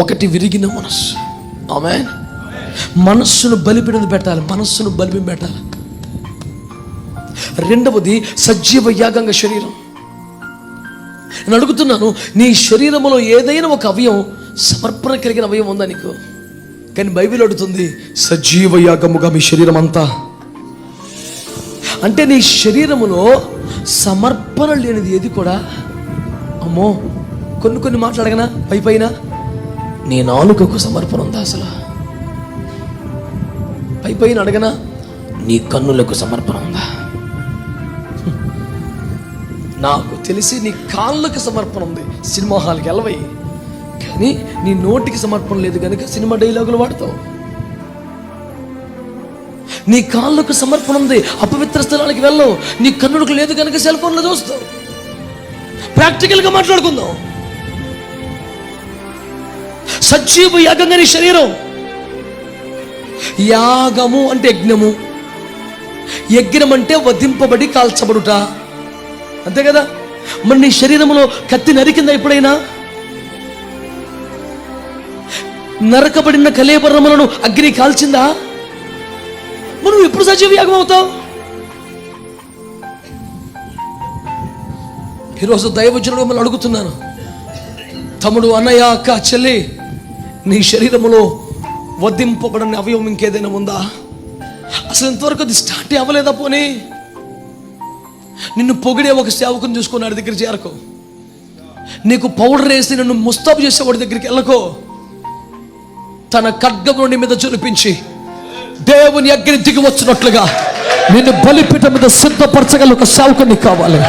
ఒకటి విరిగిన మనస్సు. ఆమేన్. మనస్సును బలిపీఠం పెట్టాలి, మనస్సును బలిపీఠం పెట్టాలి. రెండవది సజీవ యాగంగా శరీరం. నేను అడుగుతున్నాను, నీ శరీరంలో ఏదైనా ఒక అవయవం సమర్పణ కలిగిన అవయవం ఉందా నీకు? కానీ బైబిల్ అడుగుతుంది సజీవ యాగముగా మీ శరీరం అంతా. అంటే నీ శరీరములో సమర్పణ లేనిది ఏది కూడా, అమ్మో కొన్ని మాట్లాడగనా పైన, నీ నాలుకకు సమర్పణ ఉందా? అసలు పైన అడగనా, నీ కన్నులకు సమర్పణ ఉందా? నాకు తెలిసి నీ కాళ్ళకు సమర్పణ ఉంది, సినిమా హాల్కి వెళ్ళవై. కానీ నీ నోటికి సమర్పణ లేదు కనుక సినిమా డైలాగులు వాడతావు. నీ కాళ్ళకు సమర్పణ ఉంది, అపవిత్ర స్థలానికి వెళ్ళవు. నీ కన్నులకు లేదు కనుక సెల్ ఫోన్లో చూస్తావు. ప్రాక్టికల్గా మాట్లాడుకుందాం. సజీవ యాగంగా నీ శరీరం. యాగము అంటే యజ్ఞము, యజ్ఞం అంటే వధింపబడి కాల్చబడుట, అంతే కదా? మరి నీ శరీరంలో కత్తి నరికిందా ఎప్పుడైనా? నరకబడిన కళేబరములను అగ్ని కాల్చిందా? మనం ఎప్పుడు సజీవ యాగం అవుతావు? ఈరోజు దైవజనుడు మిమ్మల్ని అడుగుతున్నాను, తమ్ముడు, అన్నయ్య, అక్క, చెల్లి, నీ శరీరములో వధింపబడిన అవయవం ఇంకేదైనా ఉందా? అసలు ఇంతవరకు అది స్టార్ట్ అవ్వలేదా? పోనీ నిన్ను పొగిడే ఒక సేవకుని చూసుకొని వాడి దగ్గర చేరకో. నీకు పౌడర్ వేసి నిన్ను ముస్తాబు చేసే వాడి దగ్గరికి వెళ్ళకో. తన ఖడ్గమును నీ మీద జొలిపించి దేవుని అగ్ని దిగి వచ్చినట్లుగా నిన్ను బలిపీఠం మీద సిద్ధపరచగల ఒక సేవకుని కావాలి.